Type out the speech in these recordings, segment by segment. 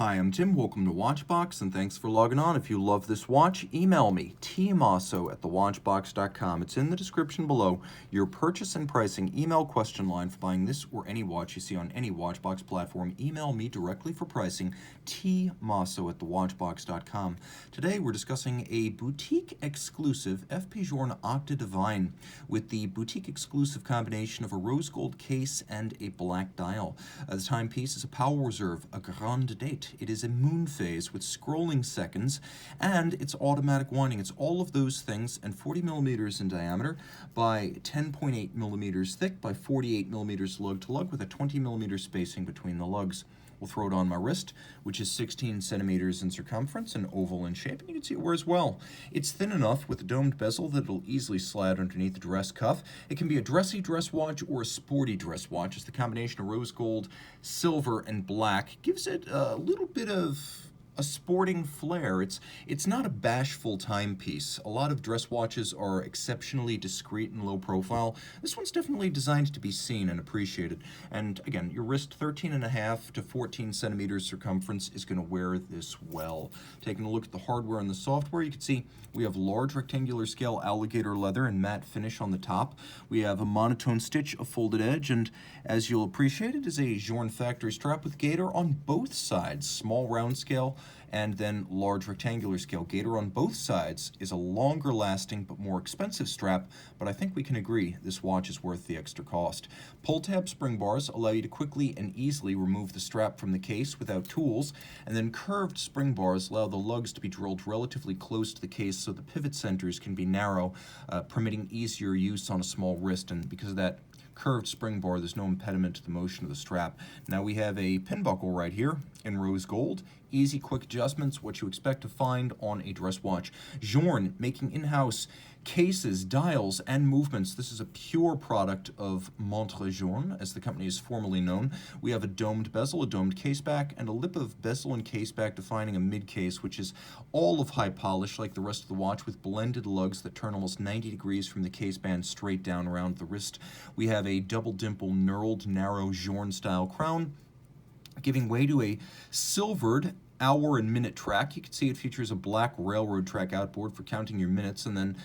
Hi, I'm Tim. Welcome to Watchbox, and thanks for logging on. If you love this watch, email me, tmosso@thewatchbox.com. It's in the description below. Your purchase and pricing email question line for buying this or any watch you see on any Watchbox platform. Email me directly for pricing, tmosso@thewatchbox.com. Today, we're discussing a boutique-exclusive FP Journe Octa Divine with the boutique-exclusive combination of a rose gold case and a black dial. The timepiece is a power reserve, a grande date. It is a moon phase with scrolling seconds, and it's automatic winding. It's all of those things, and 40 millimeters in diameter by 10.8 millimeters thick by 48 millimeters lug-to-lug with a 20 millimeter spacing between the lugs. We'll throw it on my wrist, which is 16 centimeters in circumference and oval in shape, and you can see it wears well. It's thin enough with a domed bezel that it'll easily slide underneath the dress cuff. It can be a dressy dress watch or a sporty dress watch, as the combination of rose gold, silver, and black gives it a little bit of a sporting flair. It's not a bashful timepiece. A lot of dress watches are exceptionally discreet and low profile. This one's definitely designed to be seen and appreciated. And again, your wrist 13.5 to 14 centimeters circumference is going to wear this well. Taking a look at the hardware and the software, you can see we have large rectangular scale alligator leather and matte finish on the top. We have a monotone stitch, a folded edge, and as you'll appreciate, it is a Journe factory strap with gator on both sides, small round scale and then large rectangular scale. Gator on both sides is a longer lasting but more expensive strap, but I think we can agree this watch is worth the extra cost. Pull tab spring bars allow you to quickly and easily remove the strap from the case without tools, and then curved spring bars allow the lugs to be drilled relatively close to the case so the pivot centers can be narrow, permitting easier use on a small wrist, and because of that curved spring bar, there's no impediment to the motion of the strap. Now we have a pin buckle right here in rose gold. Easy, quick adjustments, what you expect to find on a dress watch. Journe making in-house cases, dials, and movements. This is a pure product of Montre Journe, as the company is formerly known. We have a domed bezel, a domed case back, and a lip of bezel and case back defining a mid case, which is all of high polish like the rest of the watch with blended lugs that turn almost 90 degrees from the case band straight down around the wrist. We have a double dimple knurled narrow Journe style crown, giving way to a silvered hour and minute track. You can see it features a black railroad track outboard for counting your minutes, and then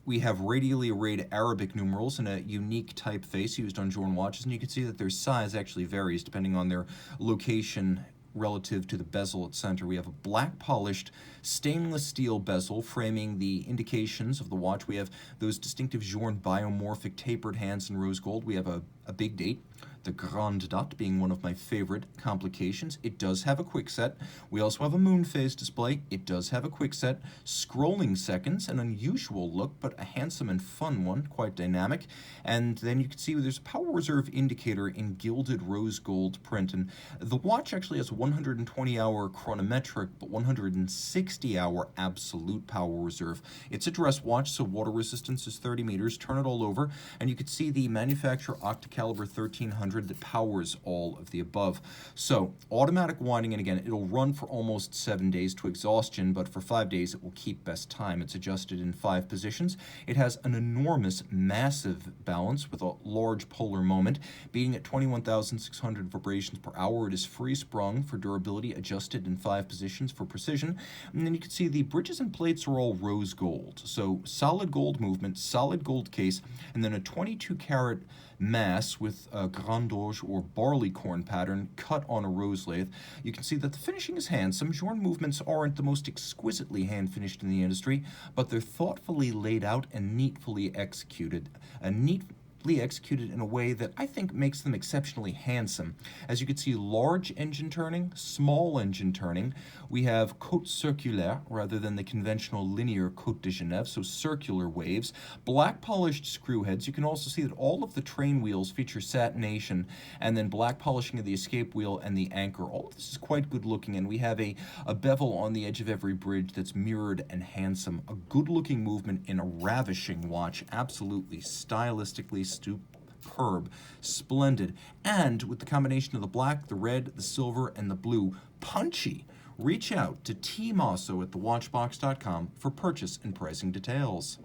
we have radially arrayed Arabic numerals and a unique typeface used on Journe watches, and you can see that their size actually varies depending on their location relative to the bezel at center. We have a black polished stainless steel bezel framing the indications of the watch. We have those distinctive Journe biomorphic tapered hands in rose gold. We have a big date, the grande date being one of my favorite complications. It does have a quick set. We also have a moon phase display. It does have a quick set. Scrolling seconds, an unusual look, but a handsome and fun one, quite dynamic. And then you can see there's a power reserve indicator in gilded rose gold print. And the watch actually has a 120-hour chronometric, but 160-hour absolute power reserve. It's a dress watch, so water resistance is 30 meters. Turn it all over, and you can see the manufacturer Octacaliber 1300 that powers all of the above. So automatic winding, and again, it'll run for almost 7 days to exhaustion, but for 5 days it will keep best time. It's adjusted in 5 positions. It has an enormous, massive balance with a large polar moment, beating at 21,600 vibrations per hour. It is free sprung for durability, adjusted in 5 positions for precision. And then you can see the bridges and plates are all rose gold. So solid gold movement, solid gold case, and then a 22 karat mass with a grand orge or barley corn pattern cut on a rose lathe. You can see that the finishing is handsome. Journe movements aren't the most exquisitely hand finished in the industry, but they're thoughtfully laid out and neatly executed. Executed in a way that I think makes them exceptionally handsome. As you can see, large engine turning, small engine turning. We have côte circulaire rather than the conventional linear côte de Genève, so circular waves. Black polished screw heads. You can also see that all of the train wheels feature satination, and then black polishing of the escape wheel and the anchor. All of this is quite good looking, and we have a bevel on the edge of every bridge that's mirrored and handsome. A good looking movement in a ravishing watch, absolutely stylistically superb, splendid, and with the combination of the black, the red, the silver, and the blue, punchy. Reach out to tmosso@thewatchbox.com for purchase and pricing details.